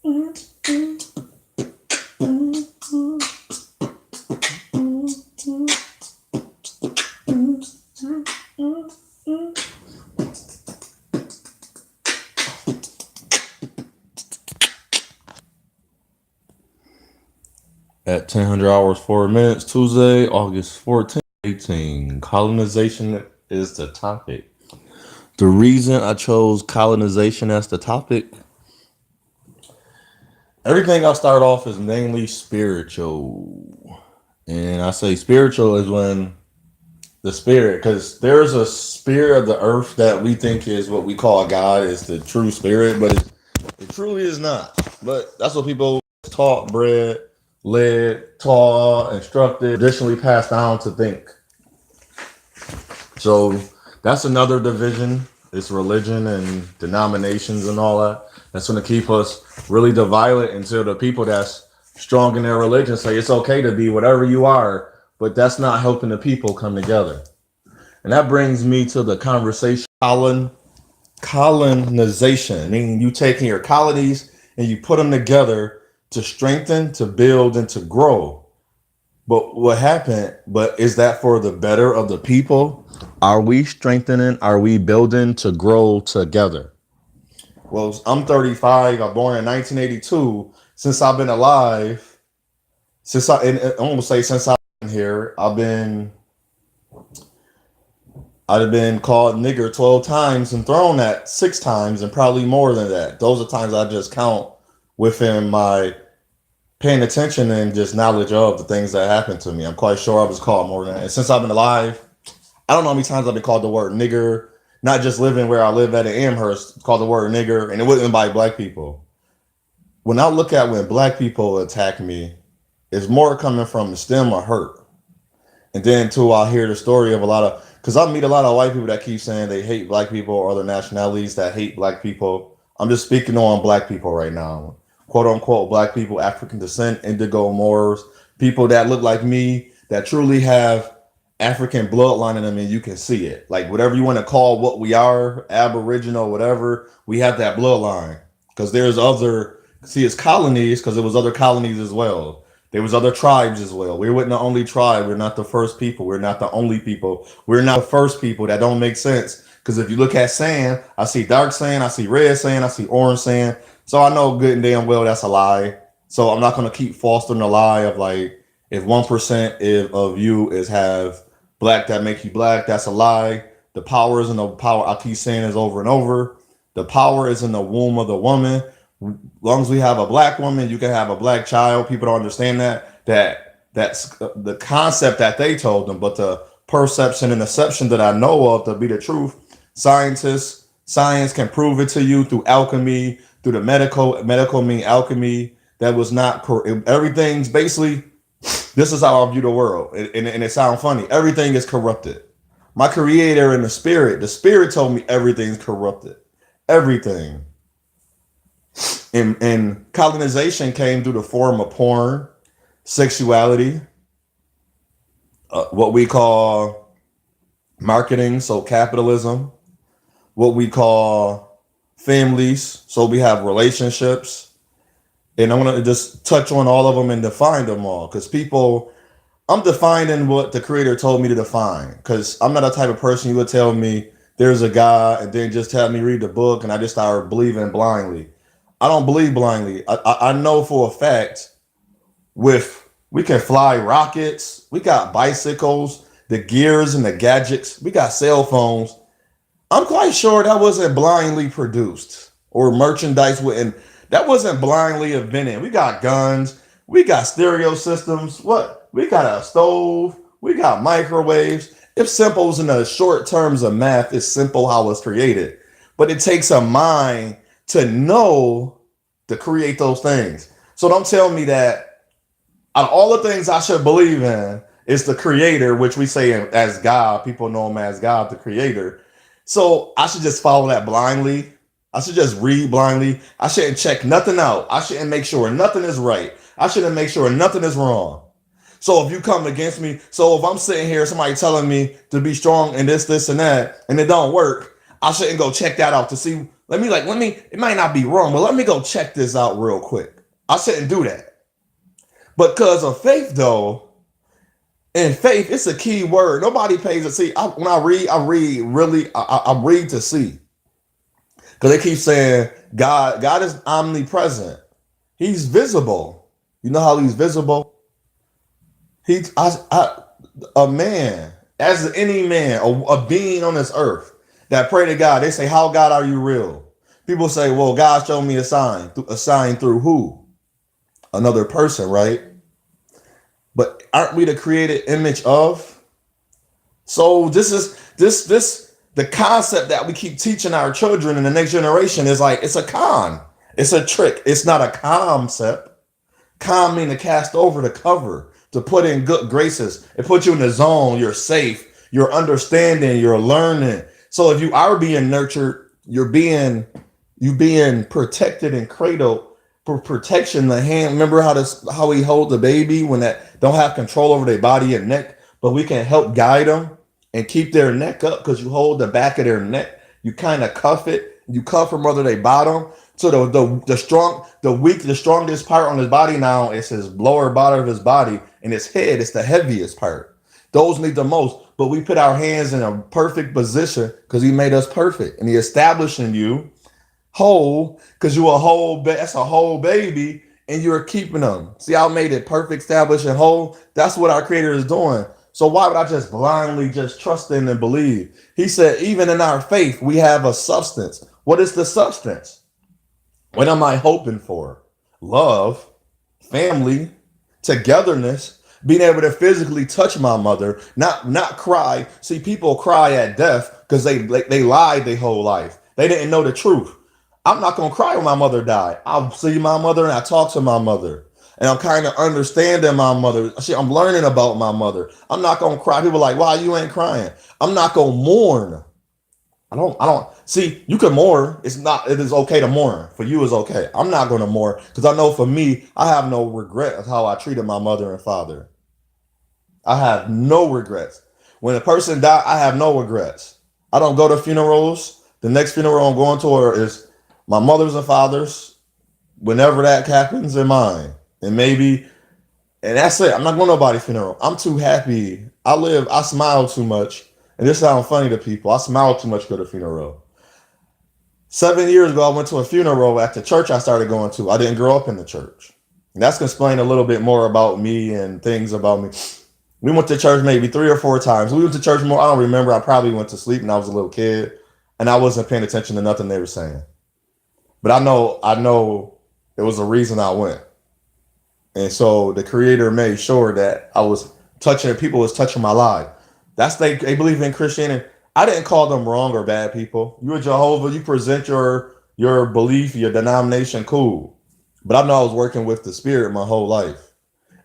At 1000 hours 4 minutes, Tuesday, August 14th, 18. Colonization is the topic. The reason I chose colonization as the topic, everything I start off is mainly spiritual. And I say spiritual is when the spirit, because there's a spirit of the earth that we think is what we call God, is the true spirit, but it truly is not. But that's what people taught, bred, led, taught, instructed, traditionally passed down to think. So that's another division. It's religion and denominations and all that. That's going to keep us really divided until the people that's strong in their religion say it's okay to be whatever you are, but that's not helping the people come together. And that brings me to the conversation colonization, meaning you taking your colonies and you put them together to strengthen, to build, and to grow. But what happened? But is that for the better of the people? Are we strengthening? Are we building to grow together? Well, I'm 35. I'm born in 1982. Since I've been alive, I almost say since I've been here, I've been called nigger 12 times and thrown at 6 times and probably more than that. Those are times I just count within my paying attention and just knowledge of the things that happened to me. I'm quite sure I was called more than that. And since I've been alive, I don't know how many times I've been called the word nigger, not just living where I live at in Amherst, called the word nigger, and it wasn't by black people. When I look at when black people attack me, it's more coming from the stem of hurt. And then too, I'll hear the story of a lot of, because I meet a lot of white people that keep saying they hate black people or other nationalities that hate black people. I'm just speaking on black people right now. Quote unquote, black people, African descent, indigo Moors, people that look like me, that truly have African bloodline in them, and you can see it. Like whatever you want to call what we are, Aboriginal, whatever, we have that bloodline. Because there's other, see, it's colonies, because there was other colonies as well. There was other tribes as well. We weren't the only tribe. We're not the first people. We're not the only people. We're not the first people. That don't make sense. Because if you look at sand, I see dark sand, I see red sand, I see orange sand. So I know good and damn well that's a lie. So I'm not going to keep fostering the lie of like, if 1% of you is have black that make you black, that's a lie. The power is in the power. I keep saying this over and over. The power is in the womb of the woman. As long as we have a black woman, you can have a black child. People don't understand that's the concept that they told them, but the perception and deception that I know of to be the truth. Science can prove it to you through alchemy, through the medical mean alchemy. That was not everything's basically, this is how I view the world, and it sounds funny. Everything is corrupted. My creator and the spirit told me everything's corrupted. Everything. And colonization came through the form of porn, sexuality, what we call marketing, so capitalism, what we call families, so we have relationships. And I'm going to just touch on all of them and define them all, because I'm defining what the creator told me to define, because I'm not a type of person you would tell me there's a God and then just tell me read the book and I just start believing blindly. I don't believe blindly. I know for a fact we can fly rockets, we got bicycles, the gears and the gadgets, we got cell phones. I'm quite sure that wasn't blindly produced, or merchandise that wasn't blindly invented. We got guns, we got stereo systems, we got a stove, we got microwaves. If simple is in the short terms of math, it's simple how it's created. But it takes a mind to know to create those things. So don't tell me that out of all the things I should believe in is the creator, which we say as God. People know him as God, the creator. So I should just follow that blindly. I should just read blindly. I shouldn't check nothing out. I shouldn't make sure nothing is right. I shouldn't make sure nothing is wrong. So if you come against me, so if I'm sitting here, somebody telling me to be strong and this, and that, and it don't work, I shouldn't go check that out to see, it might not be wrong, but let me go check this out real quick. I shouldn't do that. But because of faith, though, and faith, it's a key word. Nobody pays to see. When I read really, I read to see. Because they keep saying God is omnipresent. He's visible. You know how he's visible? He's a man, as any man, a being on this earth that pray to God. They say, "How God are you real?" People say, "Well, God showed me a sign." A sign through who? Another person, right? But aren't we the created image of? So this the concept that we keep teaching our children in the next generation is like it's a con. It's a trick. It's not a concept. Calm mean to cast over, to cover, to put in good graces. It puts you in the zone. You're safe. You're understanding. You're learning. So if you are being nurtured, you being protected and cradled for protection. The hand. Remember how we hold the baby when that don't have control over their body and neck, but we can help guide them and keep their neck up because you hold the back of their neck. You kind of cuff it. You cuff them whether they bottom. So the strongest part on his body now is his lower body of his body, and his head is the heaviest part. Those need the most, but we put our hands in a perfect position because he made us perfect, and he establishing you whole because you a whole. That's a whole baby, and you're keeping them. See how I made it perfect, established, and whole. That's what our Creator is doing. So why would I just blindly just trust in and believe? He said, even in our faith, we have a substance. What is the substance? What am I hoping for? Love, family, togetherness, being able to physically touch my mother, not cry. See, people cry at death because they lied their whole life. They didn't know the truth. I'm not gonna cry when my mother died. I'll see my mother and I talk to my mother. And I'm kind of understanding my mother. I'm learning about my mother. I'm not gonna cry. People are like, why you ain't crying? I'm not gonna mourn. I don't see you can mourn. It is okay to mourn. For you is okay. I'm not gonna mourn because I know for me, I have no regret of how I treated my mother and father. I have no regrets. When a person died, I have no regrets. I don't go to funerals. The next funeral I'm going to is my mother's and father's. Whenever that happens in mine. And maybe, and that's it. I'm not going to nobody's funeral. I'm too happy. I smile too much. And this sounds funny to people. I smile too much to go to a funeral. 7 years ago, I went to a funeral at the church I started going to. I didn't grow up in the church. And that's going to explain a little bit more about me and things about me. We went to church maybe 3 or 4 times. We went to church more. I don't remember. I probably went to sleep when I was a little kid. And I wasn't paying attention to nothing they were saying. But I know there was a reason I went. And so the Creator made sure that people was touching my life. They believe in Christianity. I didn't call them wrong or bad people. You are Jehovah, you present your belief, your denomination, cool. But I know I was working with the Spirit my whole life.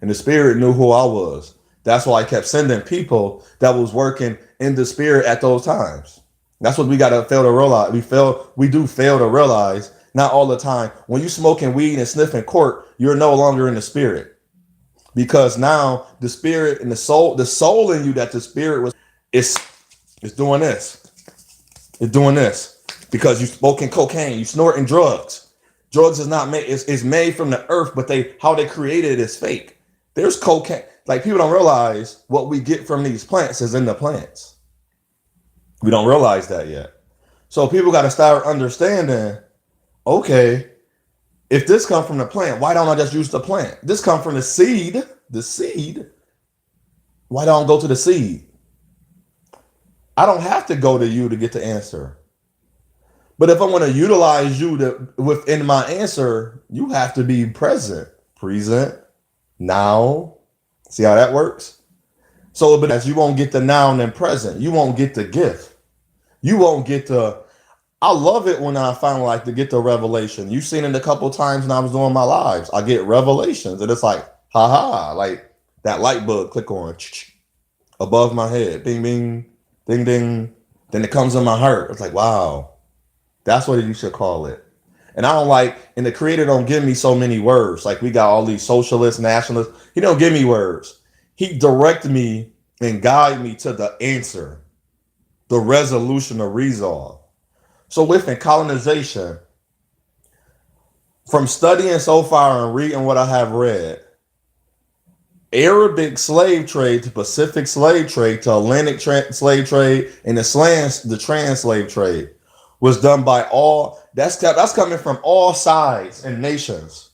And the Spirit knew who I was. That's why I kept sending people that was working in the Spirit at those times. That's what we gotta fail to realize. We do fail to realize. Not all the time. When you smoking weed and sniffing court, you're no longer in the Spirit. Because now the Spirit and the soul in you that the Spirit was, it's doing this. It's doing this. Because you smoking cocaine, you snorting drugs. Drugs is not made, it's made from the earth, but how they created it is fake. There's cocaine. Like people don't realize what we get from these plants is in the plants. We don't realize that yet. So people got to start understanding, okay, if this comes from the plant, why don't I just use the plant? This comes from the seed. The seed. Why don't I go to the seed? I don't have to go to you to get the answer. But if I want to utilize you within my answer, you have to be present. Present. Now. See how that works? So, but as you won't get the noun and present, you won't get the gift. You won't get the. I love it when I finally like to get the revelation. You've seen it a couple times when I was doing my lives. I get revelations, and it's like, haha, like that light bulb click on above my head, ding, ding, ding, ding. Then it comes in my heart. It's like, wow, that's what you should call it. And I don't like, and the Creator don't give me so many words. Like we got all these socialists, nationalists. He don't give me words. He direct me and guide me to the answer, the resolution, the resolve. So within colonization, from studying so far and reading what I have read, Arabic slave trade to Pacific slave trade to Atlantic slave trade and the trans slave trade was done by all. That's coming from all sides and nations.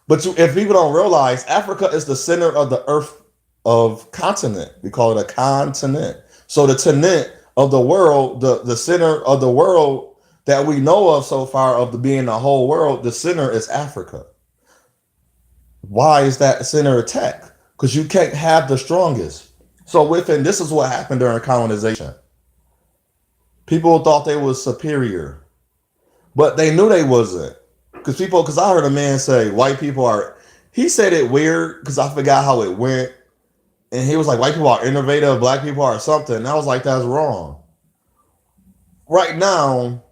But if people don't realize, Africa is the center of the earth of continent. We call it a continent. So the tenet of the world, the center of the world that we know of so far of the being the whole world, the center is Africa. Why is that center attacked? Because you can't have the strongest. So within this is what happened during colonization. People thought they was superior, but they knew they wasn't. Because I heard a man say white people are. He said it weird because I forgot how it went, and he was like white people are innovative, black people are something. And I was like, that's wrong. Right now,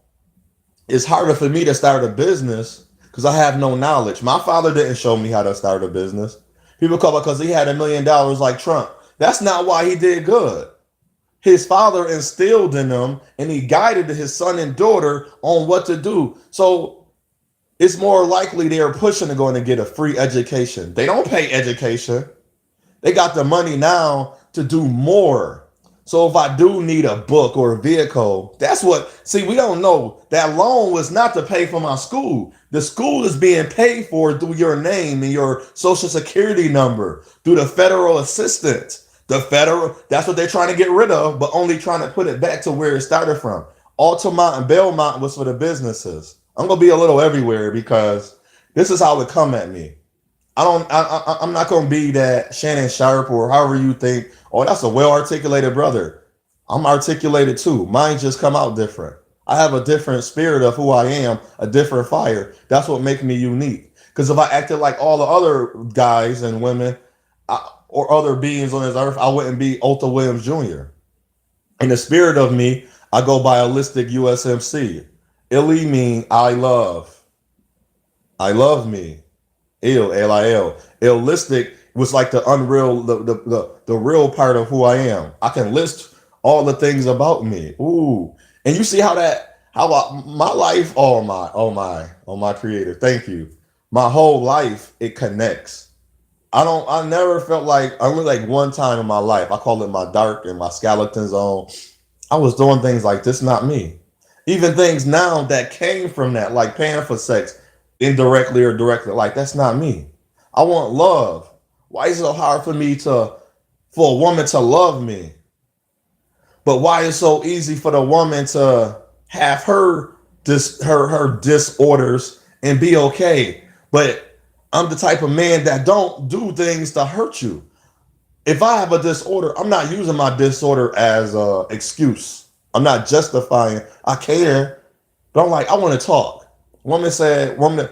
it's harder for me to start a business because I have no knowledge. My father didn't show me how to start a business. People call it because he had $1 million like Trump. That's not why he did good. His father instilled in them and he guided his son and daughter on what to do. So it's more likely they're pushing to going to get a free education. They don't pay education. They got the money now to do more. So if I do need a book or a vehicle, that's what, see, we don't know. That loan was not to pay for my school. The school is being paid for through your name and your social security number, through the federal assistance. The federal, that's what they're trying to get rid of, but only trying to put it back to where it started from. Altamont and Belmont was for the businesses. I'm going to be a little everywhere because this is how it come at me. I'm not going to be that Shannon Sharp or however you think, oh, that's a well-articulated brother. I'm articulated too. Mine just come out different. I have a different spirit of who I am, a different fire. That's what makes me unique. Because if I acted like all the other guys and women or other beings on this earth, I wouldn't be Otha Williams Jr. In the spirit of me, I go by holistic USMC. Illy mean I love. I love me. L-I-L. Illistic was like the unreal, the real part of who I am. I can list all the things about me. Ooh. And you see my life, oh my creator. Thank you. My whole life, it connects. I never felt like, only like one time in my life, I call it my dark and my skeleton zone. I was doing things like this, not me. Even things now that came from that, like paying for sex, indirectly or directly, like that's not me. I want love. Why is it so hard for a woman to love me? But why is it so easy for the woman to have her disorders and be okay? But I'm the type of man that don't do things to hurt you. If I have a disorder, I'm not using my disorder as an excuse. I'm not justifying. I can, but I'm like, I want to talk. I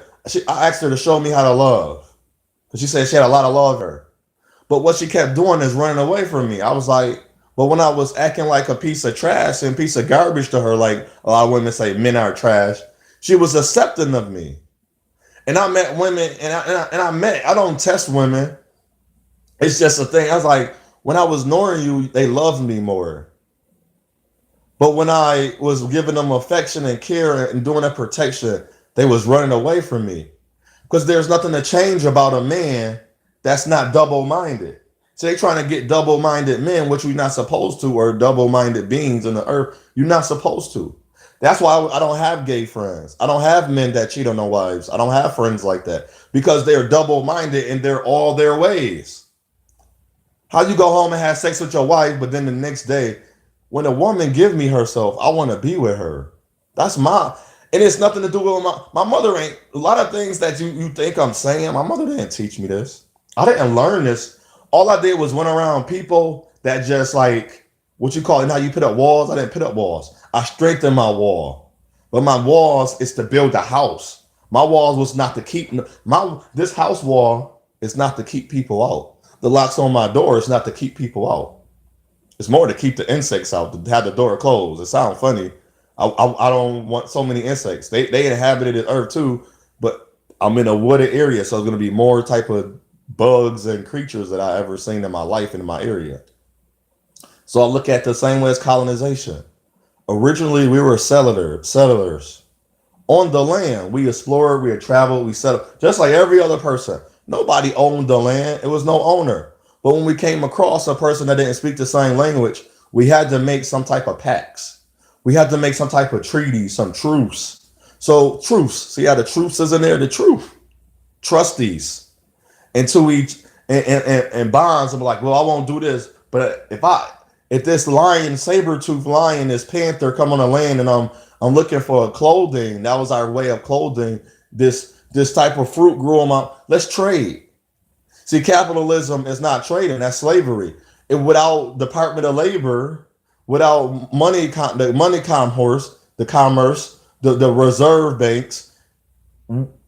asked her to show me how to love. Because she said she had a lot of love for her. But what she kept doing is running away from me. I was like, but when I was acting like a piece of trash and piece of garbage to her, like a lot of women say men are trash, she was accepting of me. And I met women, I don't test women. It's just a thing. I was like, when I was ignoring you, they loved me more. But when I was giving them affection and care and doing that protection, they was running away from me. Because there's nothing to change about a man that's not double-minded. So they trying to get double-minded men, which we're not supposed to, or double-minded beings in the earth. You're not supposed to. That's why I don't have gay friends. I don't have men that cheat on their wives. I don't have friends like that. Because they're double-minded and they're all their ways. How you go home and have sex with your wife, but then the next day, when a woman give me herself, I want to be with her. That's and it's nothing to do with my mother ain't, a lot of things that you think I'm saying, my mother didn't teach me this. I didn't learn this. All I did was went around people that just like, what you call it, now you put up walls. I didn't put up walls. I strengthened my wall. But my walls is to build a house. My walls was not to keep, this house wall is not to keep people out. The locks on my door is not to keep people out. It's more to keep the insects out, to have the door closed. It sounds funny. I don't want so many insects. They inhabited the earth too, but I'm in a wooded area, so there's going to be more type of bugs and creatures that I ever seen in my life and in my area. So I look at the same way as colonization. Originally, we were settlers on the land. We explored, we had traveled, we settled, just like every other person. Nobody owned the land. It was no owner. But when we came across a person that didn't speak the same language, we had to make some type of pacts. We had to make some type of treaty, some truce. So truce. See how the truce is in there? The truth. Trustees. Until we and bonds and be like, well, I won't do this. But if this lion, saber-toothed lion, this panther come on the land and I'm looking for clothing, that was our way of clothing. This type of fruit grew on my, let's trade. See, capitalism is not trading, that's slavery. Without Department of Labor, without the money commerce, the reserve banks,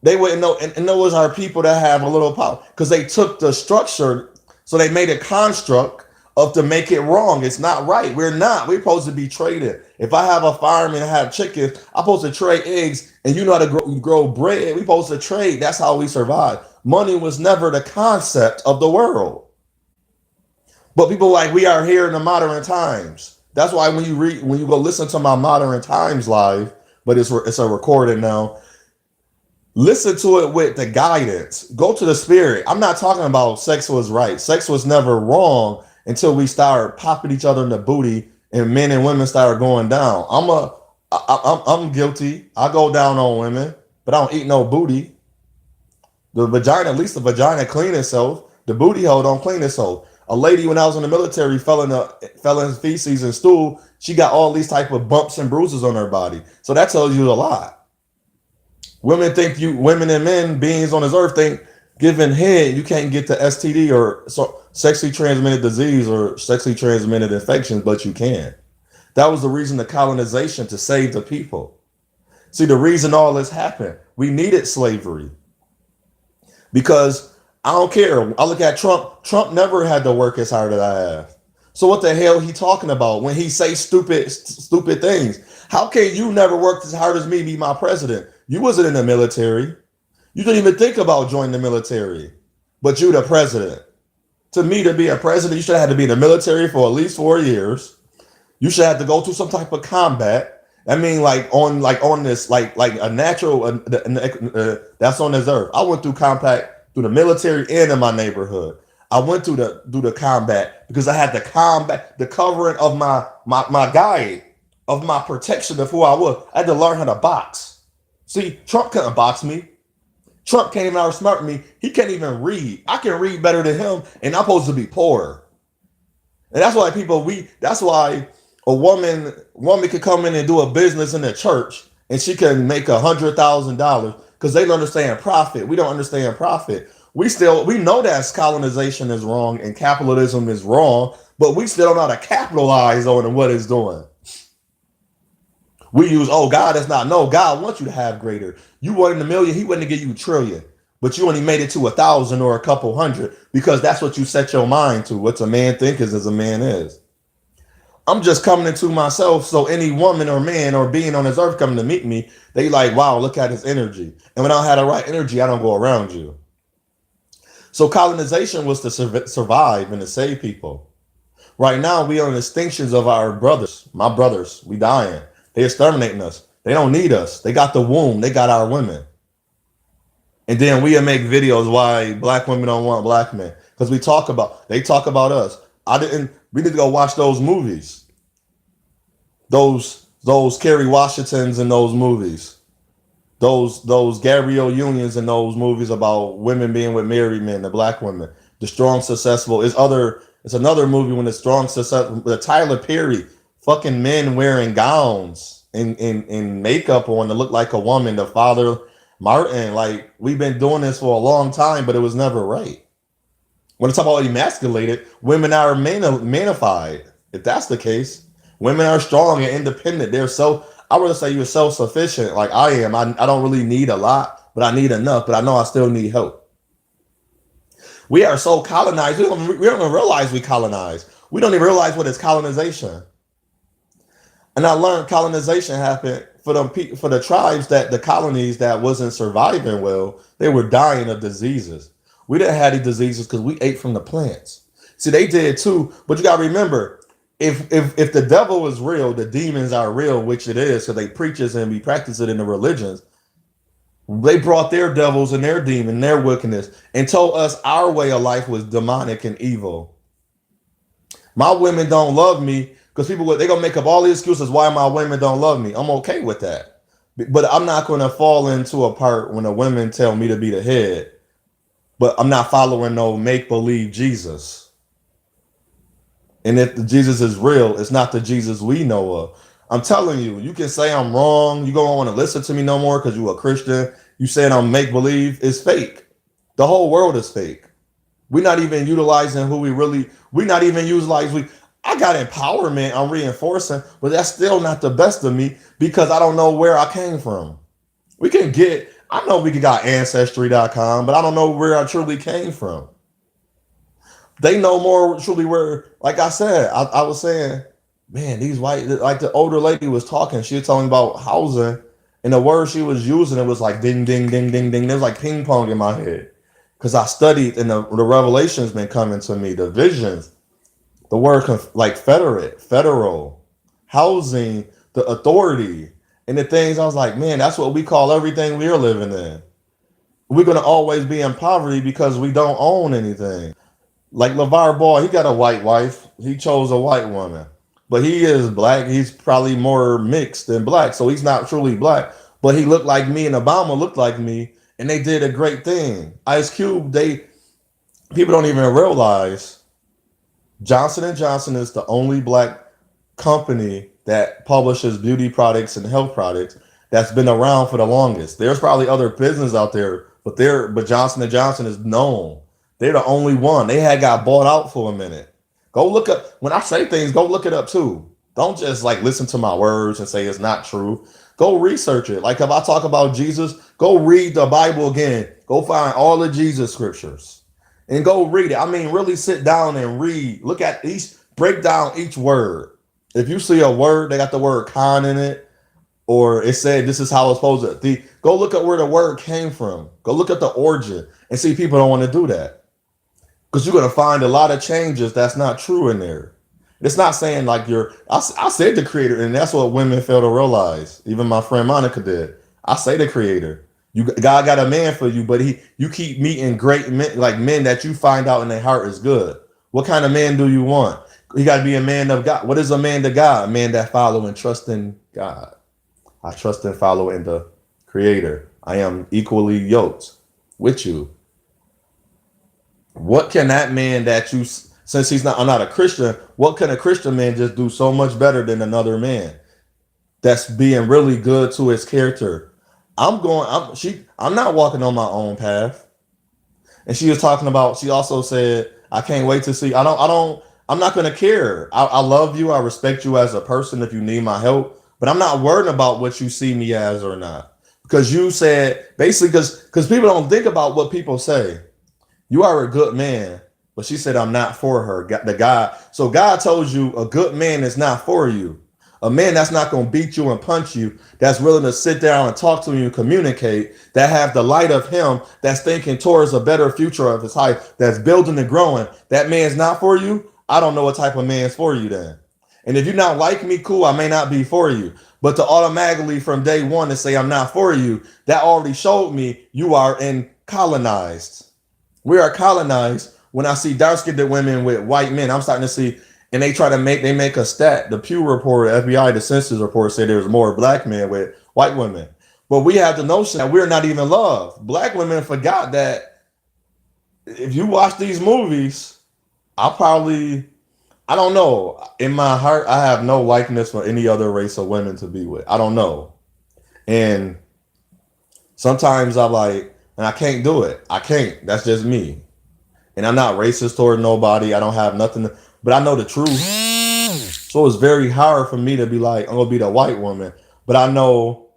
they wouldn't know. And those are people that have a little power because they took the structure, so they made a construct of to make it wrong. It's not right. We're not. We're supposed to be traded. If I have a farm and I have chickens, I'm supposed to trade eggs, and you know how to grow bread. We're supposed to trade. That's how we survive. Money was never the concept of the world. But people like we are here in the modern times. That's why when you go listen to my modern times live, but it's a recording now. Listen to it with the guidance. Go to the spirit. I'm not talking about sex was right. Sex was never wrong until we started popping each other in the booty and men and women started going down. I'm guilty. I go down on women, but I don't eat no booty. The vagina, at least the vagina clean itself. The booty hole don't clean itself. A lady when I was in the military fell in feces and stool. She got all these type of bumps and bruises on her body. So that tells you a lot. Women and men, beings on this earth think giving head, you can't get the STD or sexually transmitted disease or sexually transmitted infections, but you can. That was the reason of colonization, to save the people. See, the reason all this happened, we needed slavery. Because I don't care. I look at Trump. Trump never had to work as hard as I have. So what the hell he talking about when he say stupid things? How can you never work as hard as me be my president? You wasn't in the military. You didn't even think about joining the military. But you the president. To me, to be a president, you should have had to be in the military for at least 4 years. You should have to go through some type of combat. I mean, like on this, like a natural that's on this earth. I went through combat through the military and in my neighborhood. I went through the combat because I had the combat, the covering of my guide, of my protection of who I was. I had to learn how to box. See, Trump couldn't box me. Trump can't even outsmart me. He can't even read. I can read better than him, and I'm supposed to be poor. And that's why that's why a woman could come in and do a business in the church and she can make $100,000 because they don't understand profit. We don't understand profit. We know that colonization is wrong and capitalism is wrong, but we still don't know how to capitalize on what it's doing. We use, God does not know. God wants you to have greater. You wanted a million, he wouldn't give you a trillion, but you only made it to 1,000 or a couple hundred because that's what you set your mind to. What's a man think is as a man is. I'm just coming into myself. So any woman or man or being on this earth coming to meet me, they like, wow, look at his energy. And when I don't have the right energy, I don't go around you. So colonization was to survive and to save people. Right now, we are in extinctions of our brothers. My brothers, we dying. They exterminating us. They don't need us. They got the womb. They got our women. And then we make videos why black women don't want black men. Because they talk about us. We need to go watch those movies. Those Kerry Washingtons in those movies. Those Gabrielle Unions in those movies about women being with married men, the black women. The Strong Successful. It's another movie when the Strong Successful, the Tyler Perry, fucking men wearing gowns and makeup on to look like a woman, the Father Martin. Like, we've been doing this for a long time, but it was never right. When it's about emasculated, women are manified. If that's the case, women are strong and independent. I would say you're self-sufficient like I am. I don't really need a lot, but I need enough, but I know I still need help. We are so colonized. We don't even realize we colonize. We don't even realize what is colonization. And I learned colonization happened for the tribes that the colonies that wasn't surviving well. They were dying of diseases. We didn't have these diseases because we ate from the plants. See, they did too, but you got to remember, if the devil is real, the demons are real, which it is, so they preach it and we practice it in the religions. They brought their devils and their demon, their wickedness, and told us our way of life was demonic and evil. My women don't love me because people they gonna make up all the excuses why my women don't love me. I'm okay with that, but I'm not gonna fall into a part when the women tell me to be the head, but I'm not following no make believe Jesus. And if the Jesus is real, it's not the Jesus we know of. I'm telling you, you can say I'm wrong. You don't want to listen to me no more because you a Christian. You saying I'm make believe is fake. The whole world is fake. We're not even utilizing who we really. We're not even utilizing. I got empowerment. I'm reinforcing, but that's still not the best of me because I don't know where I came from. We can get. I know we got ancestry.com, but I don't know where I truly came from. They know more truly where, like I said, I was saying, man, these white, like the older lady was talking, she was talking about housing, and the word she was using, it was like ding, ding, ding, ding, ding. There's like ping pong in my head. Because I studied, and the revelations been coming to me, the visions, the word like federal, housing, the authority, and the things. I was like, man, that's what we call everything we're living in. We're going to always be in poverty because we don't own anything. Like LeVar Ball, he got a white wife. He chose a white woman. But he is black. He's probably more mixed than black. So he's not truly black. But he looked like me and Obama looked like me. And they did a great thing. Ice Cube, people don't even realize Johnson & Johnson is the only black company that publishes beauty products and health products that's been around for the longest. There's probably other business out there, but Johnson & Johnson is known. They're the only one. They had got bought out for a minute. Go look up when I say things, go look it up too. Don't just like listen to my words and say it's not true. Go research it. Like if I talk about Jesus, go read the Bible again. Go find all the Jesus scriptures and go read it. I mean, really sit down and read. Look at each, break down each word. If you see a word, they got the word con in it, or it said this is how it's supposed to. Go look at where the word came from. Go look at the origin and see people don't want to do that because you're going to find a lot of changes that's not true in there. It's not saying like I said the creator, and that's what women fail to realize. Even my friend Monica did. I say the creator. God got a man for you, but you keep meeting great men, like men that you find out in their heart is good. What kind of man do you want? You got to be a man of God. What is a man to God? A man that follow and trust in God. I trust and follow in the creator. I am equally yoked with you. What can that man that you, since I'm not a Christian, what can a Christian man just do so much better than another man that's being really good to his character? I'm not walking on my own path. And she was talking about, she also said, I can't wait to see, I'm not going to care. I love you. I respect you as a person if you need my help, but I'm not worried about what you see me as or not. Because you said, basically, because people don't think about what people say. You are a good man, but she said, I'm not for her. So God told you a good man is not for you. A man that's not going to beat you and punch you, that's willing to sit down and talk to you and communicate, that have the light of him, that's thinking towards a better future of his life, that's building and growing. That man's not for you. I don't know what type of man's for you then. And if you're not like me, cool, I may not be for you. But to automatically from day one to say I'm not for you, that already showed me you are in colonized. We are colonized. When I see dark-skinned women with white men, I'm starting to see, and they make a stat. The Pew report, FBI, the census report say there's more black men with white women. But we have the notion that we're not even loved. Black women forgot that if you watch these movies, I don't know. In my heart, I have no likeness for any other race of women to be with. I don't know. And sometimes I'm like, and I can't do it. I can't. That's just me. And I'm not racist toward nobody. I don't have nothing, but I know the truth. So it's very hard for me to be like, I'm going to be the white woman. But I know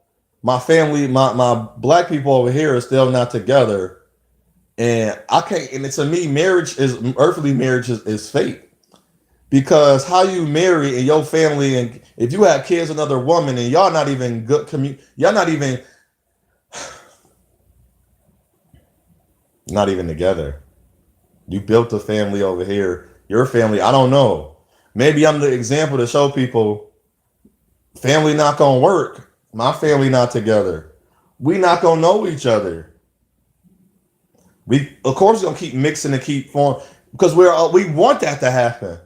my family, my black people over here are still not together. And I can't, and to me, earthly marriage is fake. Because how you marry in your family, and if you have kids with another woman and y'all not even y'all not even together. You built a family over here. Your family, I don't know. Maybe I'm the example to show people family not gonna work. My family not together. We not gonna know each other. We of course gonna keep mixing and keep forming because we want that to happen.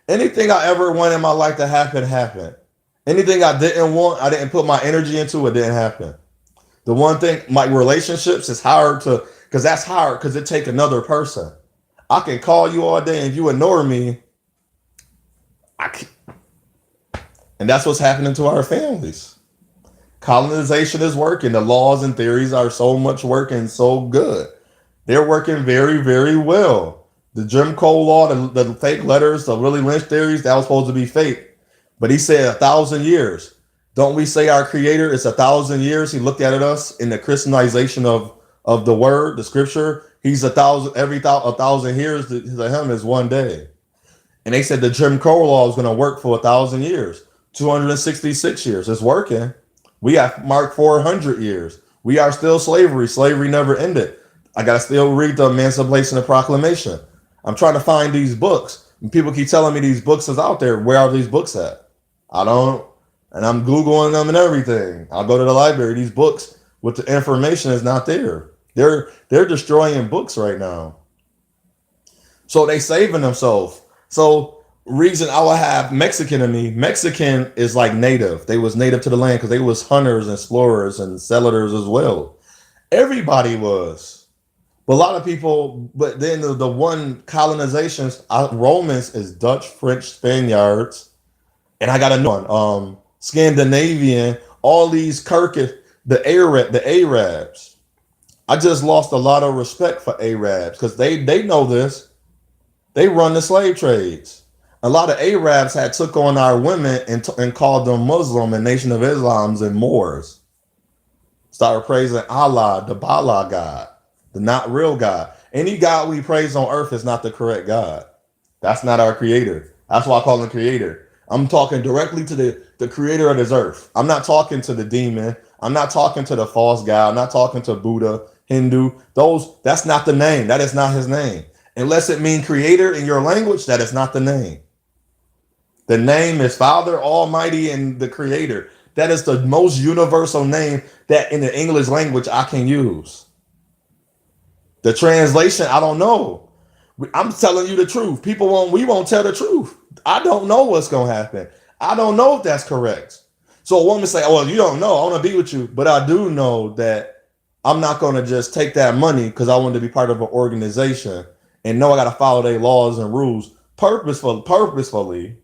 Anything I ever want in my life to happen happened. Anything I didn't want, I didn't put my energy into, it didn't happen. The one thing, my relationships is hard to, because that's hard because it take another person. I can call you all day and if you ignore me, I can, and that's what's happening to our families. Colonization is working. The laws and theories are so much working so good. They're working very, very well. The Jim Crow law, the fake letters, the Willie Lynch theories, that was supposed to be fake. But he said 1,000 years. Don't we say our creator is 1,000 years? He looked at us in the Christianization of the word, the scripture. He's 1,000 years to him is one day. And they said the Jim Crow law is going to work for 1,000 years, 266 years. It's working. We have marked 400 years. We are still slavery. Slavery never ended. I got to still read the Emancipation and Proclamation. I'm trying to find these books. And people keep telling me these books is out there. Where are these books at? I don't. And I'm Googling them and everything. I'll go to the library. These books with the information is not there. They're destroying books right now. So they saving themselves. So reason I would have Mexican in me. Mexican is like native. They was native to the land because they was hunters and explorers and settlers as well. Everybody was. But a lot of people, but then the one colonizations, Romans is Dutch, French, Spaniards, and I got a new one. Scandinavian, all these the Arabs. I just lost a lot of respect for Arabs because they know this. They run the slave trades. A lot of Arabs had took on our women and called them Muslim and Nation of Islams and Moors. Started praising Allah, the Bala God, the not real God. Any God we praise on earth is not the correct God. That's not our creator. That's why I call him creator. I'm talking directly to the creator of this earth. I'm not talking to the demon. I'm not talking to the false god. I'm not talking to Buddha, Hindu. That's not the name. That is not his name. Unless it means creator in your language, that is not the name. The name is Father Almighty and the Creator. That is the most universal name that in the English language I can use. The translation, I don't know. I'm telling you the truth. We won't tell the truth. I don't know what's going to happen. I don't know if that's correct. So a woman say, oh, well, you don't know. I want to be with you. But I do know that I'm not going to just take that money because I want to be part of an organization and know I got to follow their laws and rules purposefully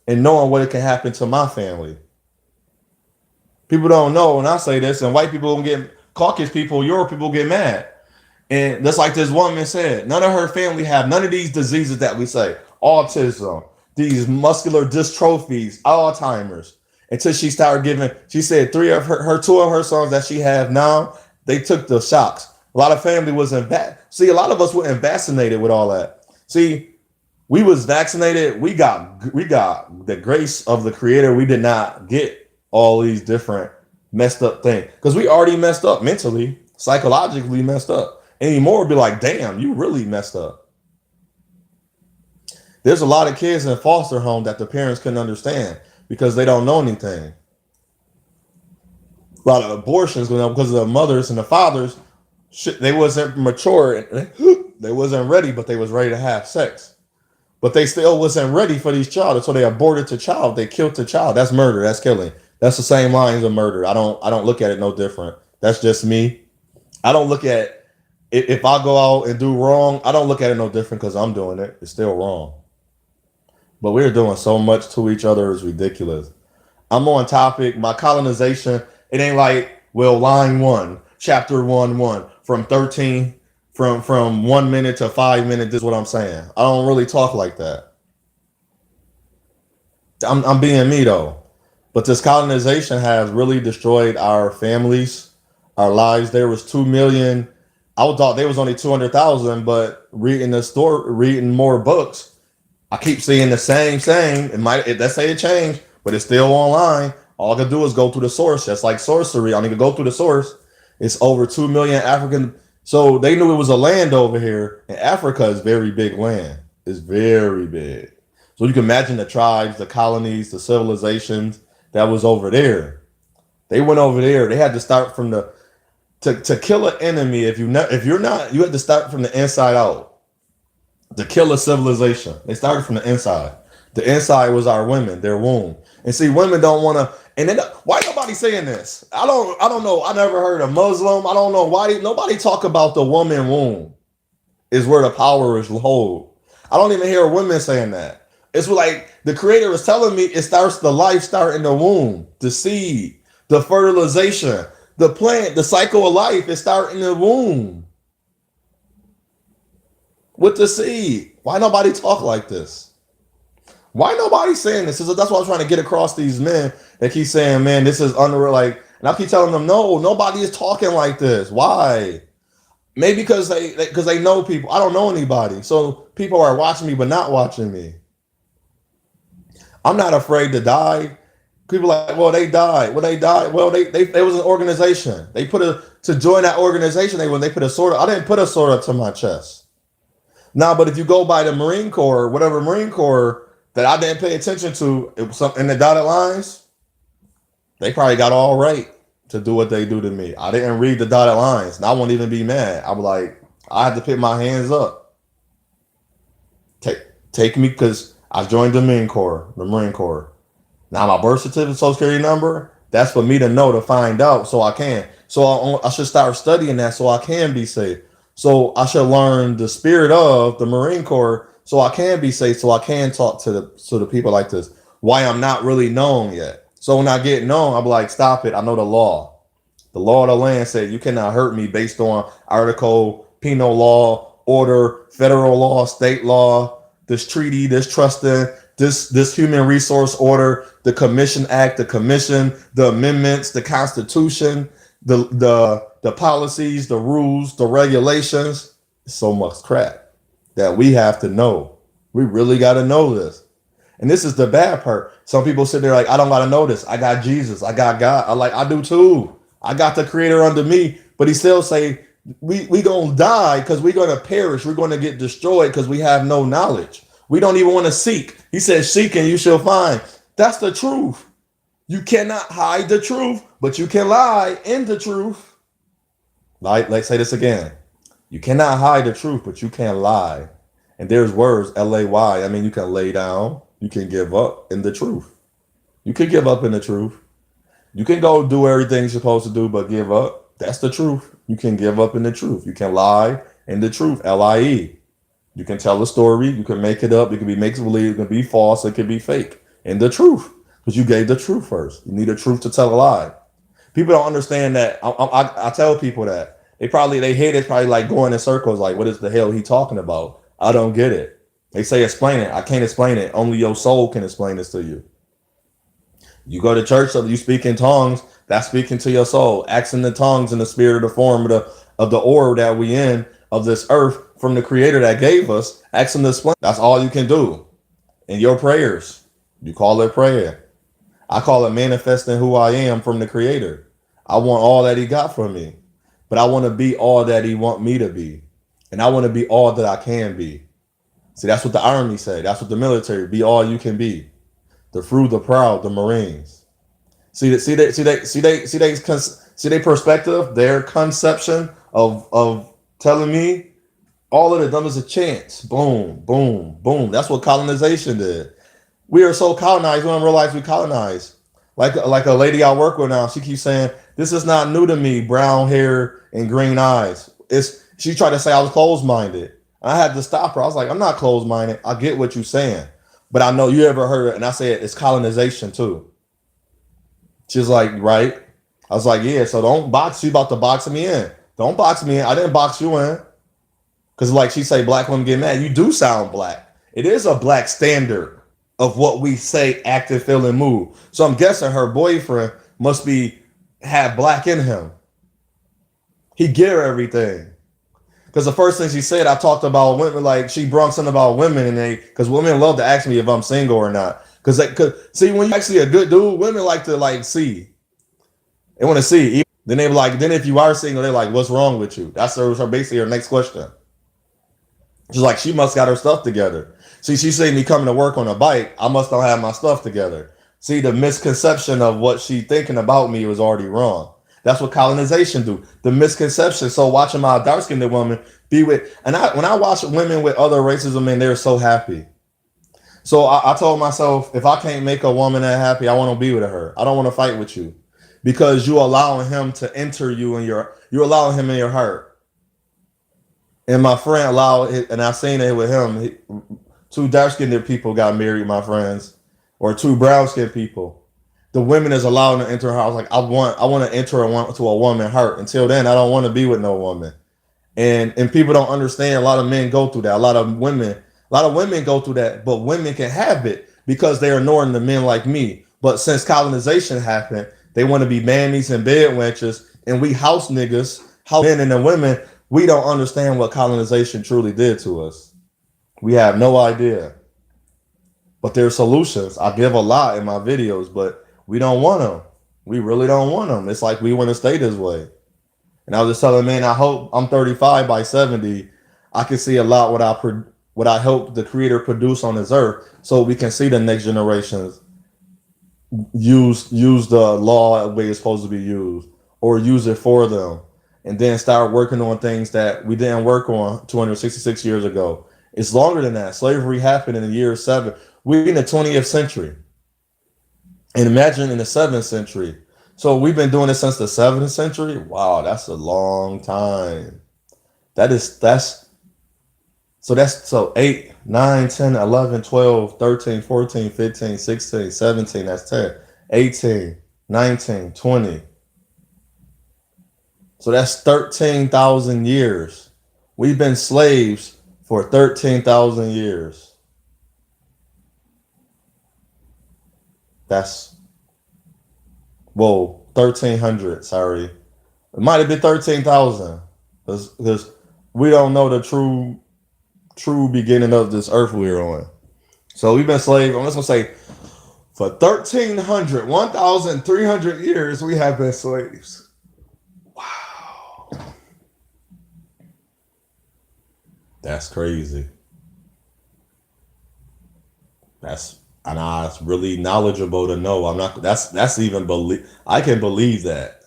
and knowing what it can happen to my family. People don't know when I say this, and white people don't get, Caucasian people, Europe people get mad. And just like this woman said, none of her family have none of these diseases that we say, autism, these muscular dystrophies, Alzheimer's. Until she started giving, she said two of her sons that she have now, they took the shocks. A lot of family wasn't see, a lot of us weren't vaccinated with all that. See, we was vaccinated. We got the grace of the Creator. We did not get all these different messed up things because we already messed up mentally, psychologically messed up. Anymore, be like, damn, you really messed up. There's a lot of kids in foster home that the parents couldn't understand because they don't know anything. A lot of abortions because of the mothers and the fathers, they wasn't mature. They wasn't ready, but they was ready to have sex. But they still wasn't ready for these child, so they aborted the child. They killed the child. That's murder. That's killing. That's the same lines of murder. I don't look at it no different. That's just me. I don't look at if I go out and do wrong. I don't look at it no different because I'm doing it. It's still wrong. But we're doing so much to each other. It's ridiculous. I'm on topic. My colonization. It ain't like, well, line 1, chapter 1 from 13. From 1 minute to 5 minutes, this is what I'm saying. I don't really talk like that. I'm being me though. But this colonization has really destroyed our families, our lives. There was 2 million. I thought there was only 200,000, but reading more books, I keep seeing the same. Let's say it changed, but it's still online. All I can do is go through the source. That's like sorcery. I need to go through the source. It's over 2 million African. So they knew it was a land over here, and Africa is very big land. It's very big. So you can imagine the tribes, the colonies, the civilizations that was over there. They went over there. They had to start from the to kill an enemy. If you're not, you had to start from the inside out to kill a civilization. They started from the inside. The inside was our women, their womb. And see, women don't want to. And then why nobody saying this? I don't know. I never heard a Muslim. I don't know why nobody talk about the woman womb is where the power is hold. I don't even hear women saying that. It's like the creator is telling me it starts the life start in the womb, the seed, the fertilization, the plant, the cycle of life is starting in the womb with the seed. Why nobody talk like this? Why nobody saying this? That's what I'm trying to get across these men that keep saying, man, this is unreal. Like, and I keep telling them, no, nobody is talking like this. Why? Maybe because they know people. I don't know anybody. So people are watching me but not watching me. I'm not afraid to die. People are like, well, they died. Well, they died. Well, they was an organization. They put to join that organization, they put a sword. I didn't put a sword up to my chest. Now, but if you go by the Marine Corps, whatever Marine Corps that I didn't pay attention to, it was in the dotted lines, they probably got all right to do what they do to me. I didn't read the dotted lines, and I won't even be mad. I was like, I had to pick my hands up. Take me, because I joined the Marine Corps. Now my birth certificate, social security number, that's for me to know, to find out, so I can. So I should start studying that so I can be safe. So I should learn the spirit of the Marine Corps so I can be safe, so I can talk to the people like this. Why I'm not really known yet. So when I get known, I'll be like, stop it. I know the law. The law of the land said you cannot hurt me based on article, penal law, order, federal law, state law, this treaty, this trusting, this human resource order, the Commission Act, the Commission, the amendments, the Constitution, the policies, the rules, the regulations. So much crap that we have to know. We really got to know this. And this is the bad part. Some people sit there like, I don't got to know this. I got Jesus. I got God. I do too. I got the creator under me. But he still say, we going to die because we're going to perish. We're going to get destroyed because we have no knowledge. We don't even want to seek. He says, seek and you shall find. That's the truth. You cannot hide the truth, but you can lie in the truth. Let's say this again. You cannot hide the truth, but you can lie. And there's words, L-A-Y. I mean, you can lay down. You can give up in the truth. You can give up in the truth. You can go do everything you're supposed to do, but give up. That's the truth. You can give up in the truth. You can lie in the truth, L-I-E. You can tell a story. You can make it up. It can be make-believe. It can be false. It can be fake. In the truth. Because you gave the truth first. You need the truth to tell a lie. People don't understand that. I tell people that. They hate it, probably like going in circles, like, what is the hell he talking about? I don't get it. They say, explain it. I can't explain it. Only your soul can explain this to you. You go to church, so you speak in tongues, that's speaking to your soul. Acts in the tongues in the spirit of the form of the orb that we in, of this earth, from the creator that gave us. Ask him to explain. That's all you can do. In your prayers, you call it prayer. I call it manifesting who I am from the creator. I want all that he got from me. But I want to be all that he want me to be. And I want to be all that I can be. See, that's what the army say. That's what the military, be all you can be. The fruit, the proud, the Marines. See their perspective, their conception of telling me all of it done is a chance. Boom, boom, boom. That's what colonization did. We are so colonized, we don't realize we colonized. Like a lady I work with now, she keeps saying, this is not new to me, brown hair and green eyes. She tried to say I was closed-minded. I had to stop her. I was like, I'm not closed-minded. I get what you're saying. But I know you ever heard it. And I said, it's colonization too. She's like, right? I was like, yeah, so don't box. She's about to box me in. Don't box me in. I didn't box you in. Because like she say, black women get mad. You do sound black. It is a black standard of what we say, act, and feel, and move. So I'm guessing her boyfriend must have black in him. He get her everything. Because the first thing she said, I talked about women, like she brought something about women, and because women love to ask me if I'm single or not. Because see, when you actually a good dude, women like to see. They want to see. Then they like, then if you are single, they're like, what's wrong with you? That's basically her next question. She's like, she must got her stuff together. See, she seen me coming to work on a bike. I must not have my stuff together. See, the misconception of what she thinking about me was already wrong. That's what colonization do. The misconception. So watching my dark skinned woman be with, and when I watch women with other races of men, they're so happy. So I told myself, if I can't make a woman that happy, I want to be with her. I don't want to fight with you, because you allowing him to enter you in you're allowing him in your heart. And my friend allowed it, and I seen it with him. Two dark skinned people got married, my friends, or two brown skinned people. The women is allowed to enter her. I was like, I want to enter to a woman's heart. Until then, I don't want to be with no woman. And people don't understand. A lot of men go through that. A lot of women go through that. But women can have it because they're ignoring the men like me. But since colonization happened, they want to be mammies and bed wenches, and we house niggas, house men and the women. We don't understand what colonization truly did to us. We have no idea. But there are solutions. I give a lot in my videos, but we don't want them. We really don't want them. It's like we want to stay this way. And I was just telling, man, I hope I'm 35 by 70. I can see a lot what I hope the Creator produce on this earth, so we can see the next generations use the law the way it's supposed to be used, or use it for them, and then start working on things that we didn't work on 266 years ago. It's longer than that. Slavery happened in the year 7. We're in the 20th century. And imagine in the 7th century. So we've been doing it since the 7th century. Wow, that's a long time. That's 8, 9, 10, 11, 12, 13, 14, 15, 16, 17, that's 10, 18, 19, 20. So that's 13,000 years. We've been slaves for 13,000 years. That's, whoa, 1,300, sorry. It might have been 13,000, because we don't know the true beginning of this earth we're on. So we've been slaves, I'm just going to say, for 1,300 years, we have been slaves. Wow. That's crazy. And I it's really knowledgeable to know. I'm not, that's even believe, I can believe that.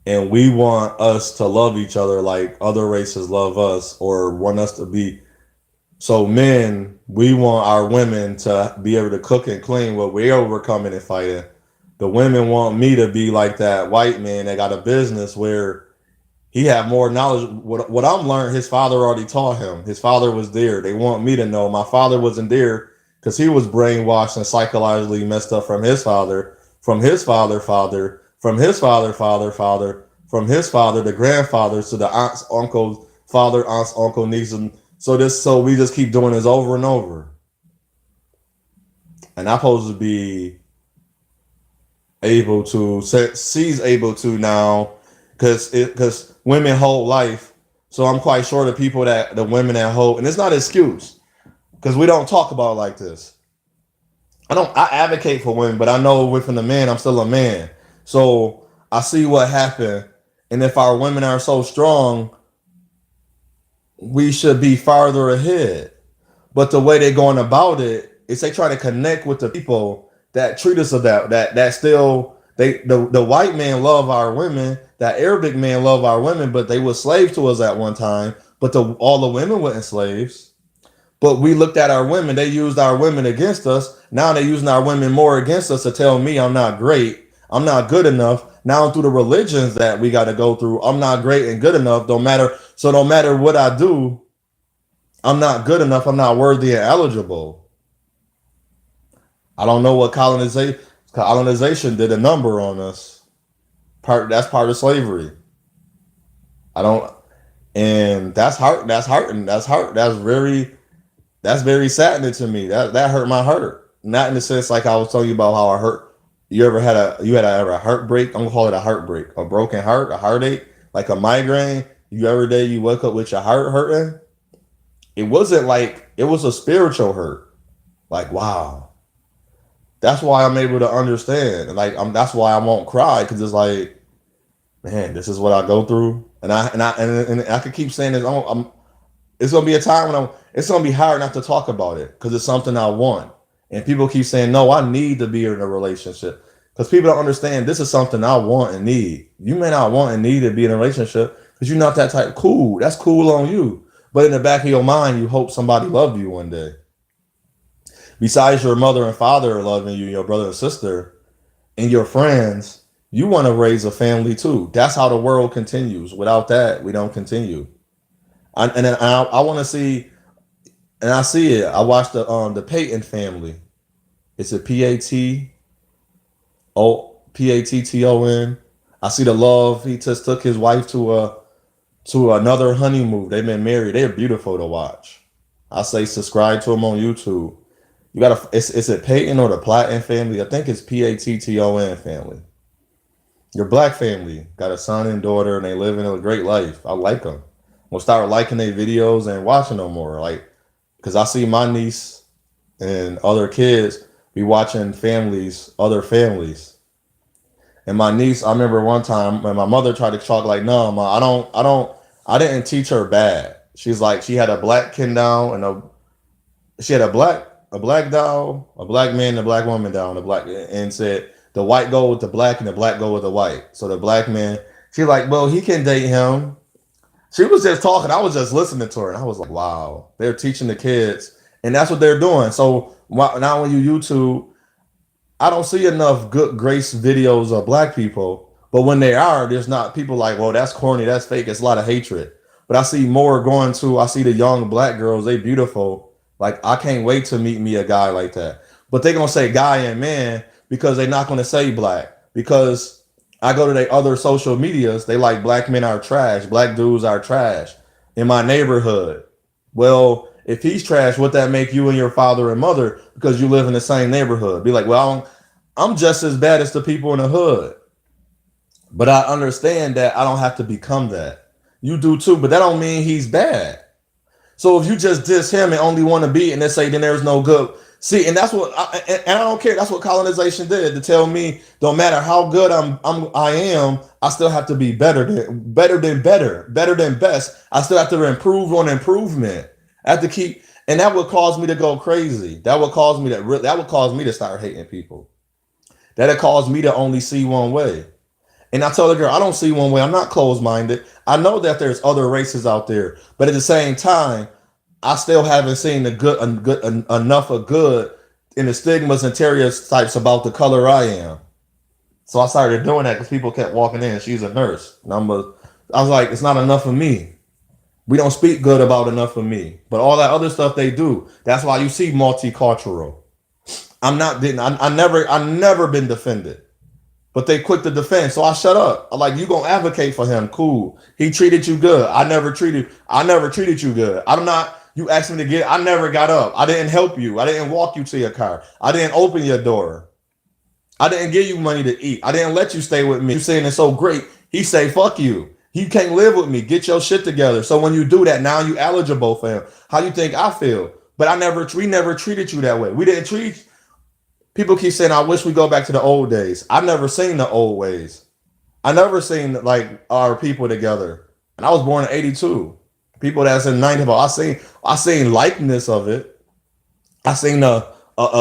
And we want us to love each other like other races love us, or want us to be. So men, we want our women to be able to cook and clean what we're overcoming and fighting. The women want me to be like that white man that got a business where he had more knowledge. What I'm learning, his father already taught him. His father was there. They want me to know. My father wasn't there because he was brainwashed and psychologically messed up from his father, from his father, from his father, from his father, the grandfathers to the aunts, uncles, father, aunts, uncle, niece. And so we just keep doing this over and over. And I'm supposed to be able to, she's able to now, because women hold life. So I'm quite sure the women that hold, and it's not an excuse, because we don't talk about it like this. I advocate for women, but I know within the man, I'm still a man. So I see what happened. And if our women are so strong, we should be farther ahead. But the way they're going about it is they try to connect with the people that treat us of that still, the white man love our women, that Arabic man love our women, but they were slaves to us at one time. But all the women weren't slaves. But we looked at our women. They used our women against us. Now they're using our women more against us to tell me I'm not great. I'm not good enough. Now through the religions that we got to go through, I'm not great and good enough. Don't matter. So no matter what I do, I'm not good enough. I'm not worthy and eligible. I don't know what colonization did a number on us. That's part of slavery. I don't, and that's hurt. That's hurting. That's hurt. That's very saddening to me. That hurt my heart. Not in the sense like I was telling you about how I hurt. You had a heartbreak? I'm gonna call it a heartbreak, a broken heart, a heartache, like a migraine. Every day you wake up with your heart hurting. It wasn't like, it was a spiritual hurt. Like, wow. That's why I'm able to understand. Like, that's why I won't cry, because it's like, man, this is what I go through, and I could keep saying this. It's gonna be a time when it's gonna be hard not to talk about it because it's something I want. And people keep saying, no, I need to be in a relationship. Because people don't understand this is something I want and need. You may not want and need to be in a relationship because you're not that type. Cool. That's cool on you. But in the back of your mind, you hope somebody love you one day. Besides your mother and father loving you, your brother and sister, and your friends, you want to raise a family too. That's how the world continues. Without that, we don't continue. And then I want to see, and I see it. I watched the Peyton family. It's a Patton. I see the love. He just took his wife to another honeymoon. They've been married. They're beautiful to watch. I say subscribe to them on YouTube. You gotta. It's a Peyton or the Platten family. I think it's Patton family. Your black family got a son and daughter, and they living a great life. I like them. We'll start liking their videos and watching them more. Like, because I see my niece and other kids be watching other families. And my niece, I remember one time when my mother tried to talk like, no, ma, I didn't teach her bad. She's like, she had a black kid down she had a black doll, a black man, and a black woman down, and said the white go with the black and the black go with the white. So the black man, she's like, well, he can date him. She was just talking. I was just listening to her, and I was like, wow, they're teaching the kids, and that's what they're doing. So now when you YouTube, I don't see enough good grace videos of black people, but when they are, there's not people like, well, that's corny, that's fake. It's a lot of hatred. But I see more I see the young black girls, they beautiful. Like, I can't wait to meet me a guy like that. But they're gonna say guy and man because they're not gonna say black. Because I go to their other social medias, they like black men are trash, black dudes are trash in my neighborhood. Well, if he's trash, what that make you and your father and mother because you live in the same neighborhood? Be like, well, I'm just as bad as the people in the hood. But I understand that I don't have to become that. You do too, but that don't mean he's bad. So if you just diss him and only want to be, and they say then there's no good. See, and that's and I don't care. That's what colonization did to tell me. Don't matter how good I am. I still have to be better than best. I still have to improve on improvement. I have to keep, and that would cause me to go crazy. That would cause me to start hating people. That would cause me to only see one way. And I tell the girl, I don't see one way. I'm not closed-minded. I know that there's other races out there, but at the same time, I still haven't seen enough of good in the stigmas and stereotypes about the color I am. So I started doing that because people kept walking in. She's a nurse. I was like, it's not enough of me. We don't speak good about enough of me, but all that other stuff they do. That's why you see multicultural. I never been defended. But they quick to defend, so I shut up. I'm like, you gonna advocate for him? Cool. He treated you good. I never treated you good. I'm not. You asked me to get. I never got up. I didn't help you. I didn't walk you to your car. I didn't open your door. I didn't give you money to eat. I didn't let you stay with me. You saying it's so great. He say, fuck you. You can't live with me. Get your shit together. So when you do that, now you eligible for him. How you think I feel? But we never treated you that way. We didn't treat. People keep saying, I wish we go back to the old days. I've never seen the old ways. I never seen like our people together. And I was born in 82. People that's in 90, I seen likeness of it. I seen a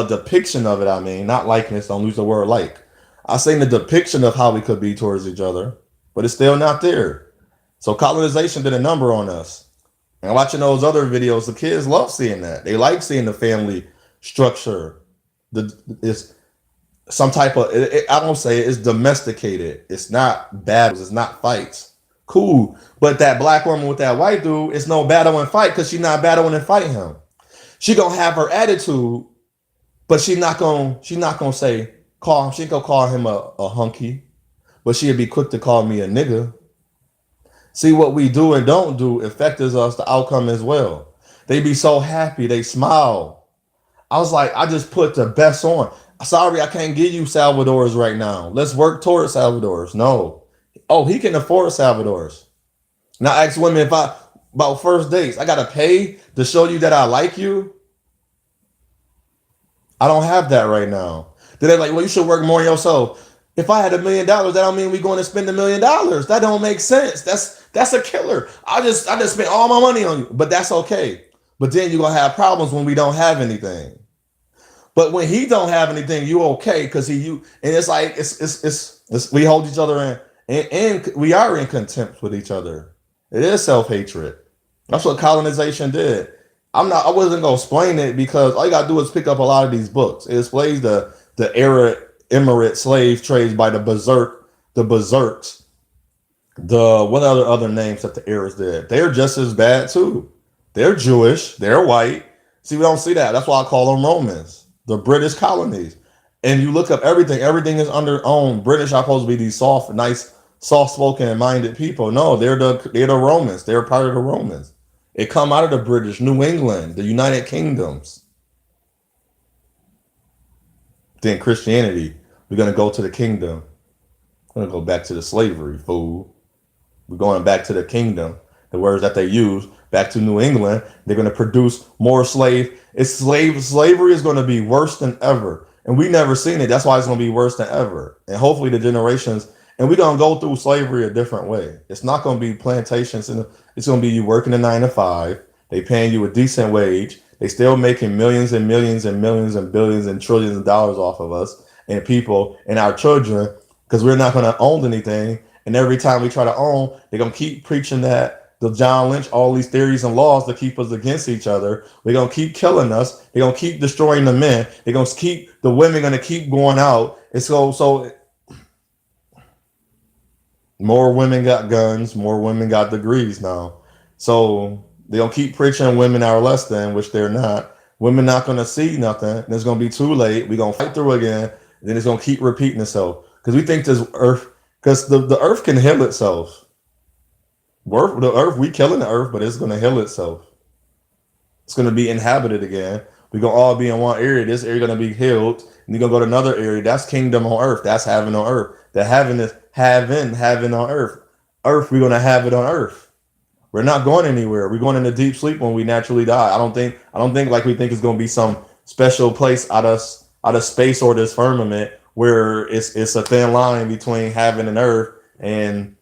depiction of it. I mean, not likeness, don't use the word like. I seen the depiction of how we could be towards each other, but it's still not there. So colonization did a number on us. And watching those other videos, the kids love seeing that. They like seeing the family structure. It's some type of, I don't say it's domesticated. It's not battles. It's not fights. Cool. But that black woman with that white dude, it's no battle and fight because she's not battling and fighting him. She gonna have her attitude, but she not gonna say she ain't gonna call him a hunky, but she'd be quick to call me a nigga. See, what we do and don't do affects us the outcome as well. They be so happy, they smile. I was like, I just put the best on. Sorry, I can't give you Salvador's right now. Let's work towards Salvador's. No. Oh, he can afford Salvador's. Now ask women about first dates. I gotta pay to show you that I like you. I don't have that right now. Then they're like, well, you should work more yourself. If I had $1 million, that don't mean we're going to spend $1 million. That don't make sense. That's That's a killer. I just spent all my money on you, but that's okay. But then you're gonna have problems when we don't have anything. But when he don't have anything, you okay because he you and it's like it's we hold each other and we are in contempt with each other. It is self hatred. That's what colonization did. I wasn't gonna explain it because all you gotta do is pick up a lot of these books. It explains the Arab Emirate slave trades by the berserks, the what other names that the Arabs did. They're just as bad too. They're Jewish. They're white. See, we don't see that. That's why I call them Romans, the British colonies. And you look up everything. Everything is under own. British are supposed to be these soft, nice, soft-spoken and minded people. No, they're the Romans. They're part of the Romans. It come out of the British, New England, the United Kingdoms. Then Christianity, we're gonna go to the kingdom. We're gonna go back to the slavery, fool. We're going back to the kingdom. The words that they use back to New England. They're going to produce more slave. Slavery is going to be worse than ever, and we never seen it. That's why it's going to be worse than ever. And hopefully the generations. And we're going to go through slavery a different way. It's not going to be plantations, and it's going to be you working a 9 to 5. They paying you a decent wage. They still making millions and millions and millions and billions and trillions of dollars off of us and people and our children because we're not going to own anything. And every time we try to own, they're going to keep preaching that the John Lynch, all these theories and laws to keep us against each other. We're going to keep killing us. They're going to keep destroying the men. They're going to keep, the women going to keep going out. And so more women got guns, more women got degrees now. So they're going to keep preaching women are less than, which they're not. Women not going to see nothing. And it's going to be too late. We're going to fight through again. And then it's going to keep repeating itself. Because we think this earth, because the earth can heal itself. The earth, we killing the earth, but it's going to heal itself. It's going to be inhabited again. We're going to all be in one area. This area going to be healed. And you're going to go to another area. That's kingdom on earth. That's heaven on earth. The heaven is having on earth. Earth, we're going to have it on earth. We're not going anywhere. We're going into deep sleep when we naturally die. I don't think like we think it's going to be some special place out of space or this firmament where it's a thin line between heaven and earth, and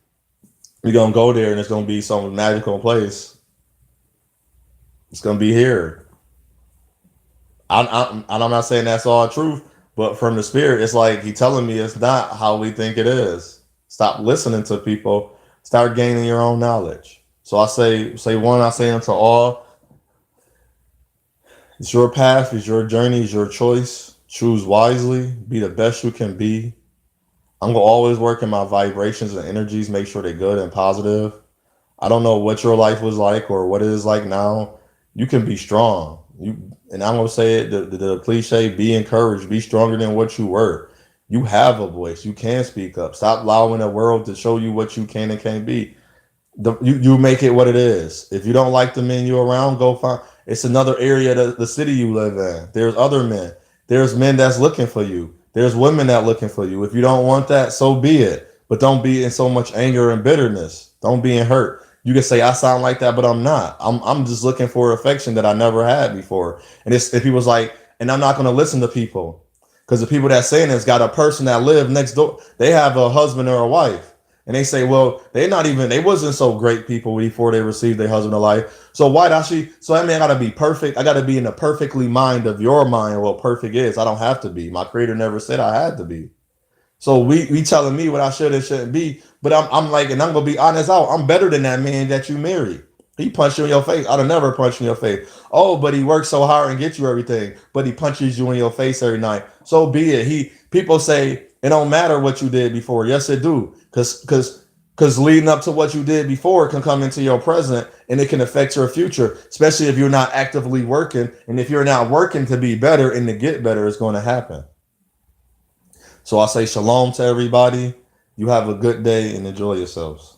we're gonna go there and it's gonna be some magical place. It's gonna be here. I'm not saying that's all truth, but from the spirit, it's like he telling me it's not how we think it is. Stop listening to people. Start gaining your own knowledge. So I say one, I say unto all, it's your path, it's your journey, it's your choice. Choose wisely, be the best you can be. I'm gonna always work in my vibrations and energies, make sure they're good and positive. I don't know what your life was like or what it is like now. You can be strong. And I'm gonna say it, the cliche, be encouraged, be stronger than what you were. You have a voice, you can speak up. Stop allowing the world to show you what you can and can't be. You make it what it is. If you don't like the men you around, go find. It's another area of the city you live in. There's other men. There's men that's looking for you. There's women that looking for you. If you don't want that, so be it. But don't be in so much anger and bitterness. Don't be in hurt. You can say I sound like that, but I'm not. I'm just looking for affection that I never had before. And if people's like, and I'm not going to listen to people because the people that saying this got a person that live next door. They have a husband or a wife. And they say, well, they wasn't so great people before they received their husband or wife. So that mean I gotta be perfect. I gotta be in the perfectly mind of your mind what perfect is. I don't have to be. My creator never said I had to be. So we telling me what I should and shouldn't be. But I'm like, and I'm gonna be honest out. I'm better than that man that you married. He punched you in your face. I'd have never punched you in your face. Oh, but he works so hard and gets you everything. But he punches you in your face every night. So be it. People say it don't matter what you did before. Yes, it do. Because leading up to what you did before can come into your present and it can affect your future, especially if you're not actively working. And if you're not working to be better and to get better, it's going to happen. So I say shalom to everybody. You have a good day and enjoy yourselves.